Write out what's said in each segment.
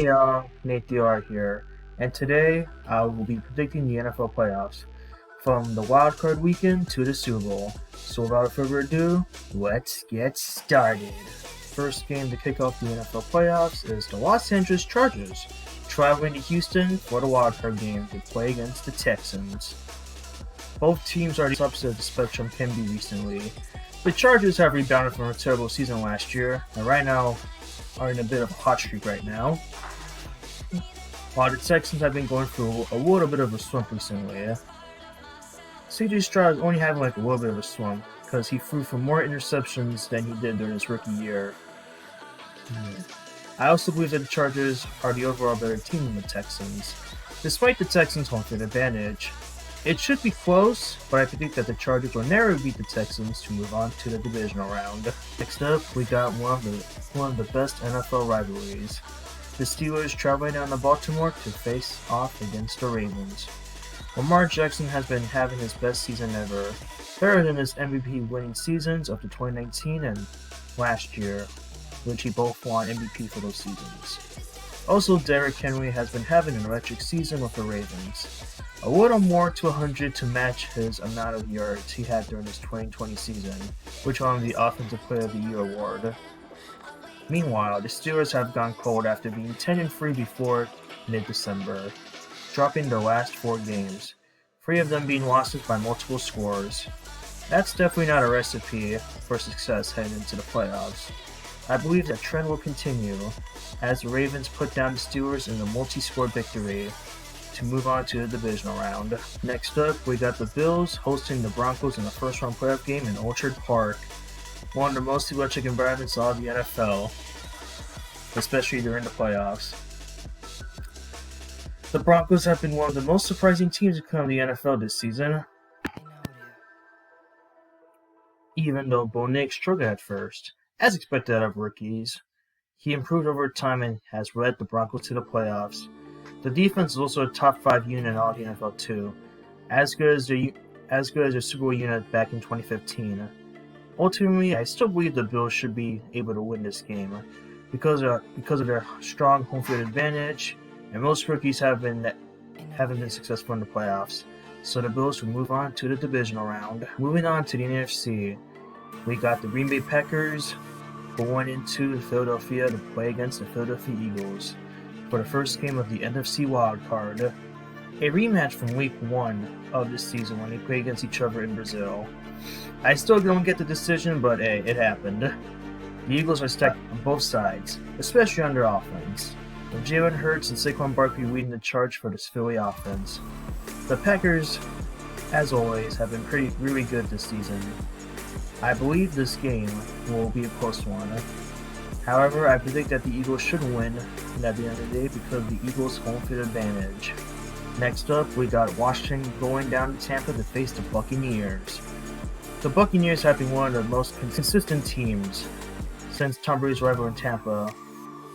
Hey y'all, Nate DR here, and today I will be predicting the NFL playoffs from the Wild Card weekend to the Super Bowl. So without further ado, let's get started. First game to kick off the NFL playoffs is the Los Angeles Chargers traveling to Houston for the Wild Card game to play against the Texans. Both teams are the opposite of the spectrum can be recently. The Chargers have rebounded from a terrible season last year, and right now are in a bit of a hot streak right now. While the Texans have been going through a little bit of a slump recently. CJ Stroud is only having like a little bit of a slump because he threw for more interceptions than he did during his rookie year. I also believe that the Chargers are the overall better team than the Texans. Despite the Texans' home field advantage, it should be close, but I predict that the Chargers will narrowly beat the Texans to move on to the divisional round. Next up, we got one of the best NFL rivalries. The Steelers traveling down to Baltimore to face off against the Ravens. Lamar Jackson has been having his best season ever, better than his MVP winning seasons of the 2019 and last year, which he both won MVP for those seasons. Also, Derrick Henry has been having an electric season with the Ravens. A little more to 100 to match his amount of yards he had during his 2020 season, which won the Offensive Player of the Year award. Meanwhile, the Steelers have gone cold after being 10-3 before mid-December, dropping their last 4 games, 3 of them being losses by multiple scores. That's definitely not a recipe for success heading into the playoffs. I believe that trend will continue as the Ravens put down the Steelers in a multi-score victory to move on to the divisional round. Next up, we got the Bills hosting the Broncos in the first-round playoff game in Orchard Park, one of the most electric environments of the NFL, especially during the playoffs. The Broncos have been one of the most surprising teams to come to the NFL this season, even though Bo Nix struggled at first. As expected out of rookies, he improved over time and has led the Broncos to the playoffs. The defense is also a top 5 unit in all the NFL too, as good as their Super Bowl unit back in 2015. Ultimately, I still believe the Bills should be able to win this game because of their strong home field advantage, and most rookies haven't been successful in the playoffs. So the Bills will move on to the divisional round. Moving on to the NFC, we got the Green Bay Packers going into Philadelphia to play against the Philadelphia Eagles for the first game of the NFC Wild Card, a rematch from Week 1 of this season when they played against each other in Brazil. I still don't get the decision, but hey, it happened. The Eagles are stacked on both sides, especially on their offense, with Jalen Hurts and Saquon Barkley leading the charge for this Philly offense. The Packers, as always, have been really good this season. I believe this game will be a close one. However, I predict that the Eagles should win at the end of the day because of the Eagles' home field advantage. Next up, we got Washington going down to Tampa to face the Buccaneers. The Buccaneers have been one of the most consistent teams since Tom Brady's arrival in Tampa,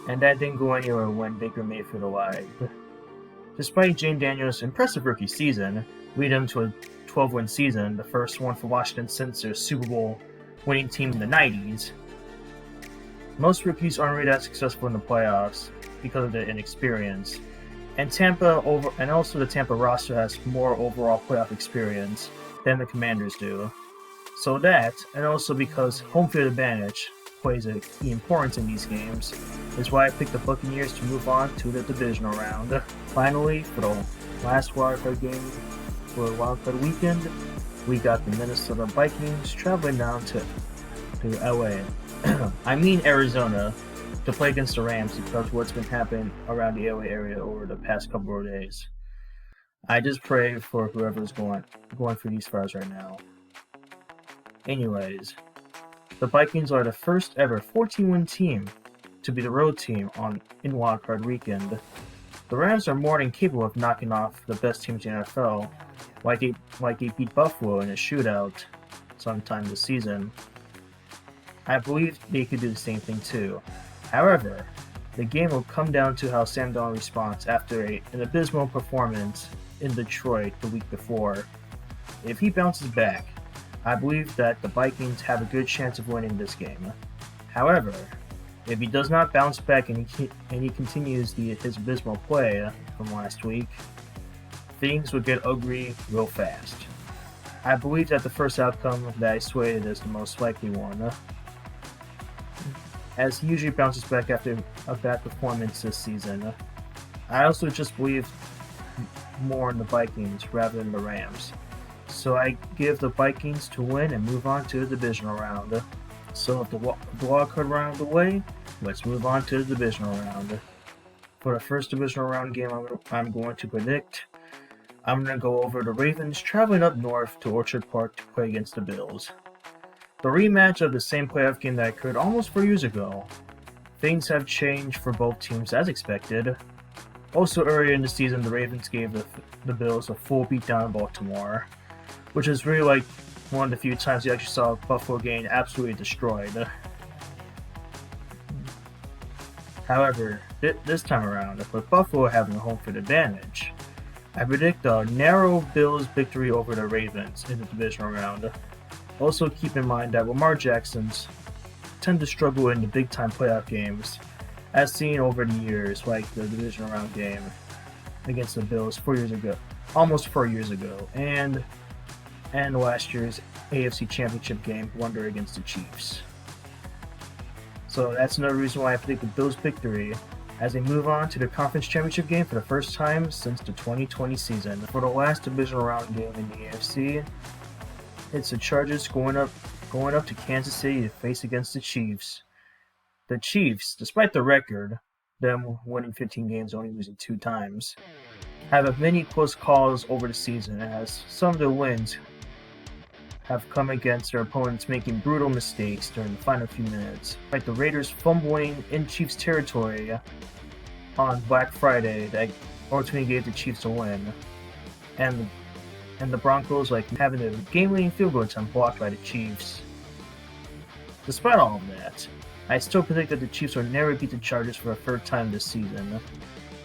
and that didn't go anywhere when Baker Mayfield arrived. Despite Jane Daniels' impressive rookie season, leading them to a 12-win season, the first one for Washington since their Super Bowl winning team in the 90s, most rookies aren't really that successful in the playoffs because of their inexperience, and also the Tampa roster has more overall playoff experience than the Commanders do. So that, and also because home field advantage plays a key importance in these games, is why I picked the Buccaneers to move on to the divisional round. Finally, for the last wildcard game for the wildcard weekend, we got the Minnesota Vikings traveling down to LA. Arizona, to play against the Rams because of what's been happening around the LA area over the past couple of days. I just pray for whoever's going through these fires right now. Anyways, the Vikings are the first ever 14-win team to be the road team in wildcard weekend. The Rams are more than capable of knocking off the best teams in the NFL, like they beat Buffalo in a shootout sometime this season. I believe they could do the same thing too. However, the game will come down to how Sam Darnold responds after an abysmal performance in Detroit the week before. If he bounces back, I believe that the Vikings have a good chance of winning this game. However, If he does not bounce back and he continues his abysmal play from last week, things would get ugly real fast. I believe that the first outcome that I swayed is the most likely one, as he usually bounces back after a bad performance this season. I also just believe more in the Vikings rather than the Rams, so I give the Vikings to win and move on to the divisional round. So if the wild card round of the way, let's move on to the divisional round. For the first divisional round game I'm going to predict, I'm going to go over the Ravens traveling up north to Orchard Park to play against the Bills. The rematch of the same playoff game that occurred almost 4 years ago. Things have changed for both teams as expected. Also earlier in the season, the Ravens gave the Bills a full beatdown in Baltimore, which is really like one of the few times you actually saw Buffalo getting absolutely destroyed. However, this time around, with Buffalo having a home field advantage, I predict a narrow Bills victory over the Ravens in the divisional round. Also keep in mind that Lamar Jacksons tend to struggle in the big-time playoff games, as seen over the years, like the divisional round game against the Bills almost 4 years ago, and last year's AFC Championship game wonder against the Chiefs. So that's another reason why I predict the Bills' victory as they move on to the conference championship game for the first time since the 2020 season. For the last divisional round game in the AFC, it's the Chargers going up to Kansas City to face against the Chiefs. The Chiefs, despite the record, them winning 15 games, only losing 2 times, have many close calls over the season, as some of their wins have come against their opponents making brutal mistakes during the final few minutes, like the Raiders fumbling in Chiefs territory on Black Friday that ultimately gave the Chiefs a win, and the Broncos having a game-winning field goal attempt blocked by the Chiefs. Despite all of that, I still predict that the Chiefs will never beat the Chargers for a third time this season,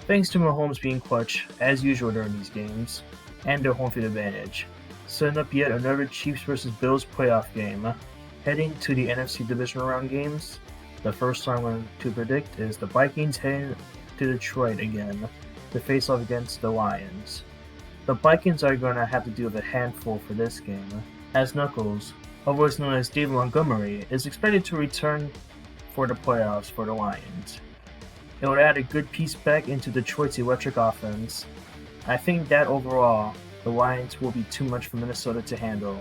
thanks to Mahomes being clutch as usual during these games, and their home field advantage, setting up yet another Chiefs vs. Bills playoff game. Heading to the NFC divisional round games, the first one I'm going to predict is the Vikings heading to Detroit again to face off against the Lions. The Vikings are going to have to deal with a handful for this game, as Knuckles, otherwise known as David Montgomery, is expected to return for the playoffs for the Lions. It would add a good piece back into Detroit's electric offense. I think that overall, the Lions will be too much for Minnesota to handle,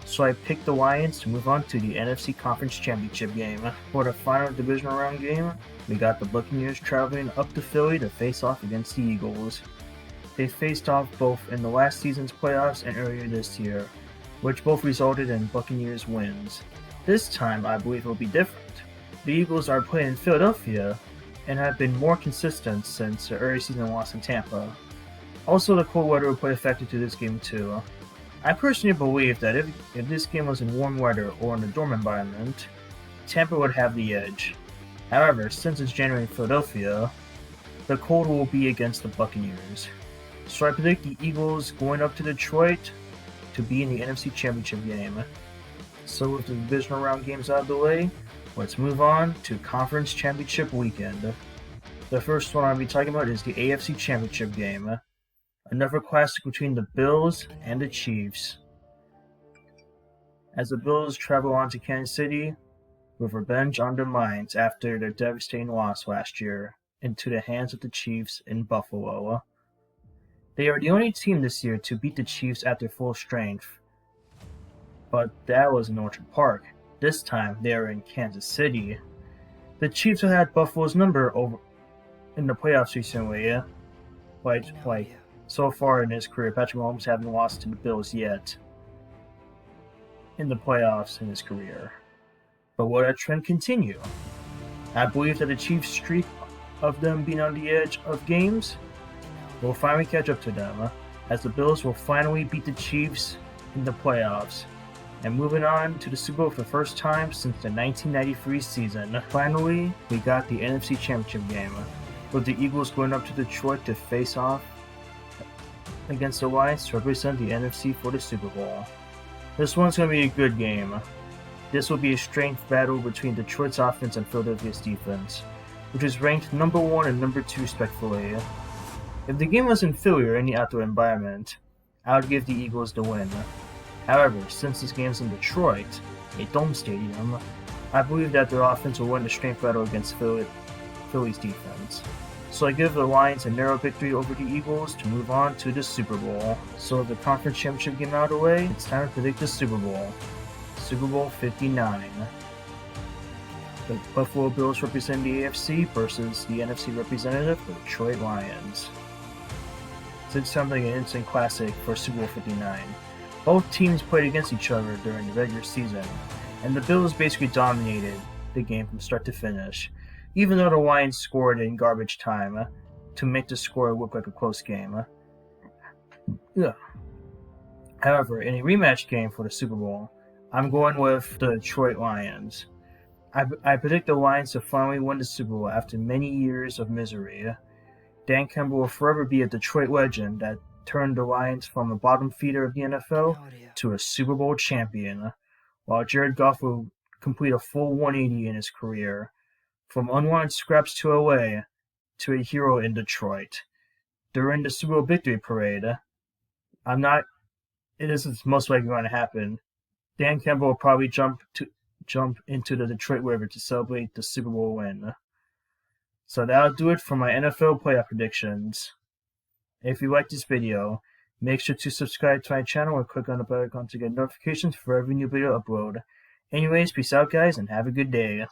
so I picked the Lions to move on to the NFC Conference Championship game. For the final divisional round game, we got the Buccaneers traveling up to Philly to face off against the Eagles. They faced off both in the last season's playoffs and earlier this year, which both resulted in Buccaneers wins. This time, I believe it will be different. The Eagles are playing in Philadelphia and have been more consistent since the early season loss in Tampa. Also, the cold weather will play a factor to this game too. I personally believe that if this game was in warm weather or in a dorm environment, Tampa would have the edge. However, since it's January in Philadelphia, the cold will be against the Buccaneers. So I predict the Eagles going up to Detroit to be in the NFC Championship game. So with the divisional round games out of the way, let's move on to Conference Championship weekend. The first one I'll be talking about is the AFC Championship game. Another classic between the Bills and the Chiefs, as the Bills travel on to Kansas City with revenge on their minds after their devastating loss last year into the hands of the Chiefs in Buffalo. They are the only team this year to beat the Chiefs at their full strength, but that was in Orchard Park. This time they are in Kansas City. The Chiefs have had Buffalo's number over in the playoffs recently, so far in his career. Patrick Mahomes hasn't lost to the Bills yet in the playoffs in his career. But will that trend continue? I believe that the Chiefs' streak of them being on the edge of games will finally catch up to them, as the Bills will finally beat the Chiefs in the playoffs, and moving on to the Super Bowl for the first time since the 1993 season. Finally, we got the NFC Championship game, with the Eagles going up to Detroit to face off against the Lions to represent the NFC for the Super Bowl. This one's going to be a good game. This will be a strength battle between Detroit's offense and Philadelphia's defense, which is ranked number 1 and number 2 respectively. If the game was in Philly or any outdoor environment, I would give the Eagles the win. However, since this game is in Detroit, a dome stadium, I believe that their offense will win the strength battle against Philly's defense. So I give the Lions a narrow victory over the Eagles to move on to the Super Bowl. So the conference championship game out of the way, it's time to predict the Super Bowl. Super Bowl 59. The Buffalo Bills represent the AFC versus the NFC representative, the Detroit Lions. So it's something an instant classic for Super Bowl 59. Both teams played against each other during the regular season, and the Bills basically dominated the game from start to finish, even though the Lions scored in garbage time to make the score look like a close game. However, in a rematch game for the Super Bowl, I'm going with the Detroit Lions. I predict the Lions to finally win the Super Bowl after many years of misery. Dan Campbell will forever be a Detroit legend that turned the Lions from a bottom feeder of the NFL to a Super Bowl champion, while Jared Goff will complete a full 180 in his career, from unwanted scraps to LA to a hero in Detroit. During the Super Bowl victory parade, it isn't most likely going to happen. Dan Campbell will probably jump into the Detroit River to celebrate the Super Bowl win. So that'll do it for my NFL playoff predictions. If you like this video, make sure to subscribe to my channel or click on the bell icon to get notifications for every new video upload. Anyways, peace out guys and have a good day.